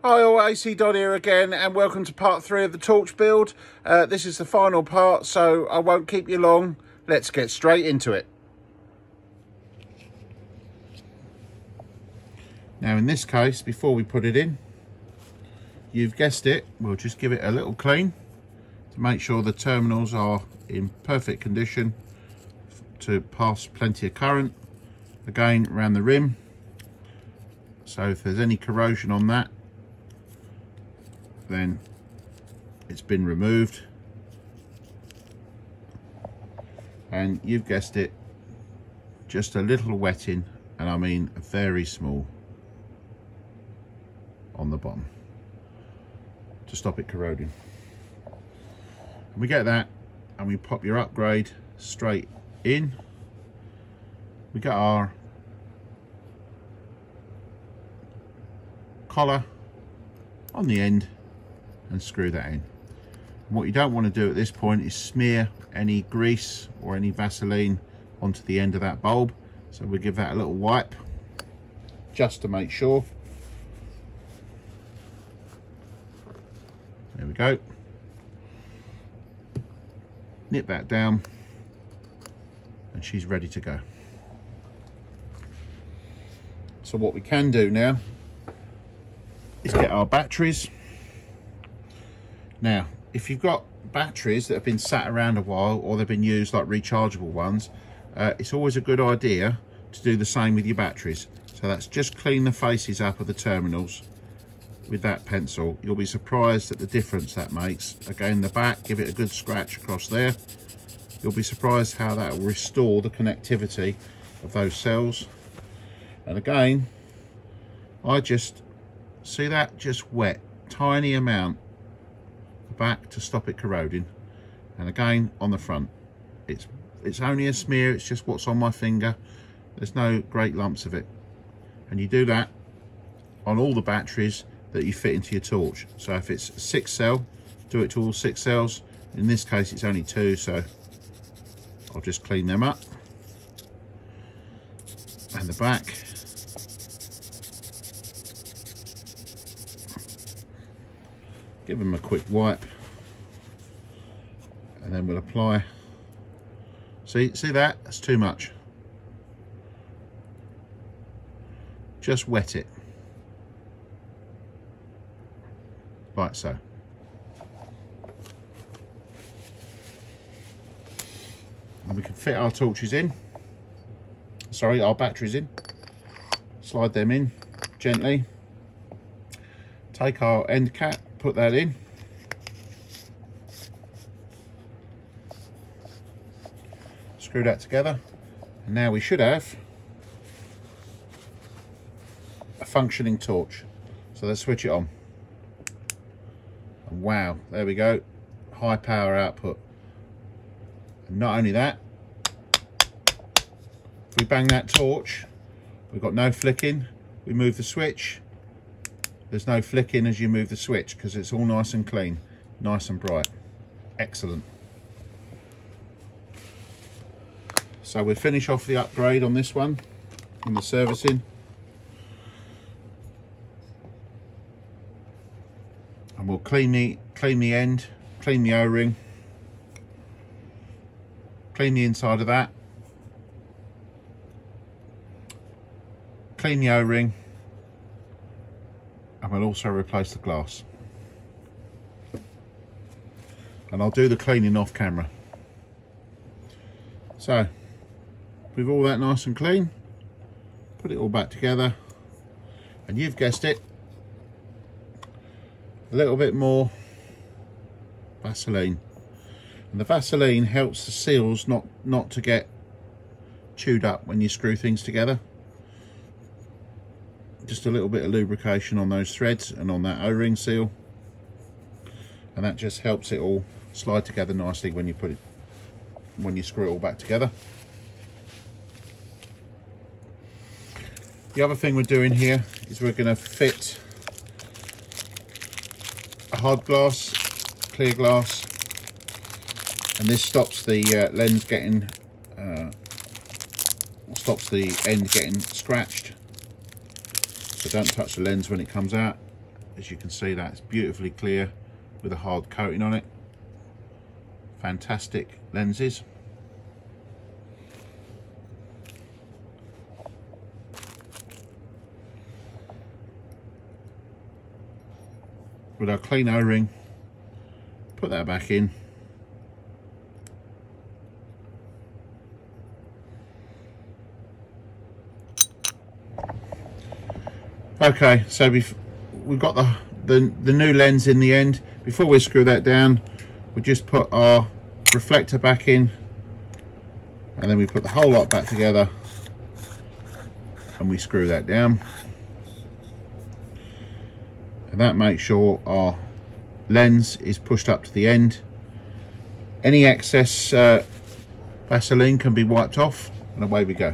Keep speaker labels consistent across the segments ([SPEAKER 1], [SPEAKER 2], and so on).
[SPEAKER 1] Hi all, AC Don here again, and welcome to part 3 of the torch build. This is the final part, so I won't keep you long. Let's get straight into it. Now in this case, before we put it in, you've guessed it, we'll just give it a little clean to make sure the terminals are in perfect condition to pass plenty of current. Again, around the rim, so if there's any corrosion on that, then it's been removed. And you've guessed it, just a little wetting, and I mean very small, on the bottom to stop it corroding. And we get that, and we pop your upgrade straight in. We got our collar on the end and screw that in. And what you don't want to do at this point is smear any grease or any Vaseline onto the end of that bulb, so we'll give that a little wipe just to make sure. There we go. Nip that down and she's ready to go. So what we can do now is get our batteries. Now, if you've got batteries that have been sat around a while, or they've been used like rechargeable ones, it's always a good idea to do the same with your batteries. So that's just clean the faces up of the terminals with that pencil. You'll be surprised at the difference that makes. Again, the back, give it a good scratch across there. You'll be surprised how that will restore the connectivity of those cells. And again, I just see that just wet, tiny amount back to stop it corroding. And again, on the front, it's only a smear, it's just what's on my finger. There's no great lumps of it. And you do that on all the batteries that you fit into your torch. So if it's 6 cell, do it to all 6 cells. In this case, it's only 2, so I'll just clean them up. And the back. Give them a quick wipe, and then we'll apply. See that? That's too much. Just wet it, like so. And we can fit our torches in. Sorry, our batteries in. Slide them in gently. Take our end cap, put that in. Screw that together. And now we should have a functioning torch. So let's switch it on. And wow, there we go. High power output. And not only that, if we bang that torch, we've got no flicking. We move the switch. There's no flicking as you move the switch because it's all nice and clean, nice and bright. Excellent. So we'll finish off the upgrade on this one in the servicing. And we'll clean the end, clean the O-ring, clean the inside of that, clean the O-ring, and we'll also replace the glass. And I'll do the cleaning off camera. So, with all that nice and clean, put it all back together, and you've guessed it, a little bit more Vaseline. And the Vaseline helps the seals not to get chewed up when you screw things together. Just a little bit of lubrication on those threads and on that O-ring seal, and that just helps it all slide together nicely when you screw it all back together. The other thing we're doing here is we're going to fit a hard glass, clear glass, and this stops the lens getting stops the end getting scratched. So don't touch the lens when it comes out. As you can see, that's beautifully clear with a hard coating on it. Fantastic lenses. With our clean O-ring, put that back in. Okay, so we've got the new lens in the end. Before we screw that down, we just put our reflector back in, and then we put the whole lot back together and we screw that down, and that makes sure our lens is pushed up to the end. Any excess Vaseline can be wiped off, and away we go.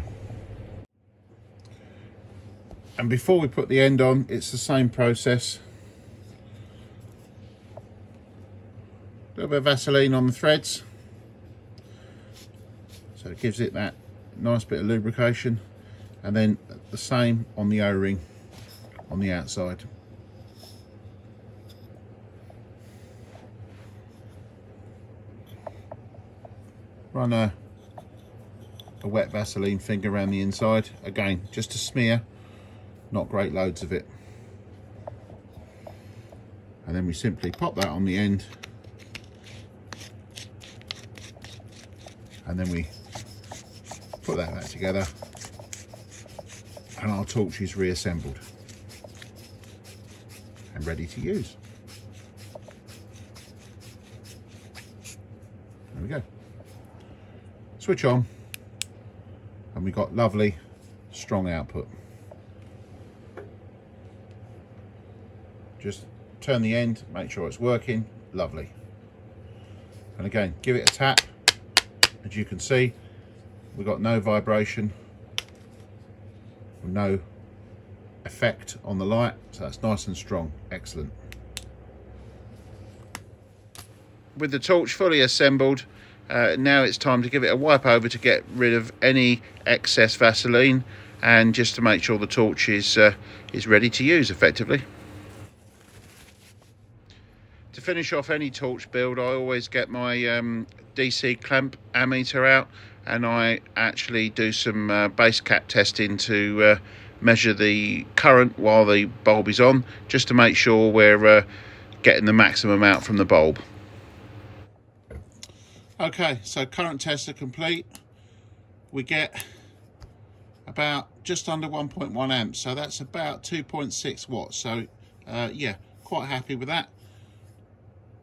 [SPEAKER 1] And before we put the end on, it's the same process. A little bit of Vaseline on the threads, so it gives it that nice bit of lubrication, and then the same on the O-ring on the outside. Run a wet Vaseline finger around the inside, again just to smear, not great loads of it, and then we simply pop that on the end, and then we put that back together, and our torch is reassembled and ready to use. There we go. Switch on, and we got lovely strong output. Just turn the end, make sure it's working. Lovely. And again, give it a tap. As you can see, we've got no vibration, no effect on the light, so that's nice and strong. Excellent. With the torch fully assembled, now it's time to give it a wipe over to get rid of any excess Vaseline, and just to make sure the torch is ready to use effectively. To finish off any torch build, I always get my DC clamp ammeter out, and I actually do some base cap testing to measure the current while the bulb is on, just to make sure we're getting the maximum out from the bulb. Okay, so current tests are complete. We get about just under 1.1 amps, so that's about 2.6 watts. So yeah, quite happy with that.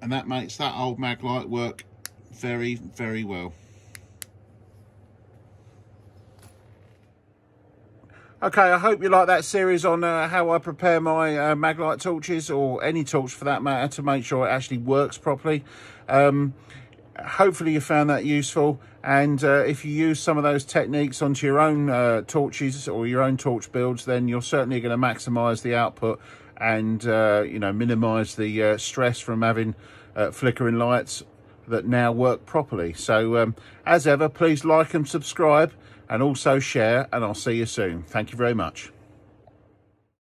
[SPEAKER 1] And that makes that old Maglite work very, very well. Okay, I hope you like that series on how I prepare my Maglite torches, or any torch for that matter, to make sure it actually works properly. Hopefully you found that useful, and if you use some of those techniques onto your own torches or your own torch builds, then you're certainly going to maximize the output and you know, minimize the stress from having flickering lights that now work properly. So as ever, please like and subscribe, and also share, and I'll see you soon. Thank you very much.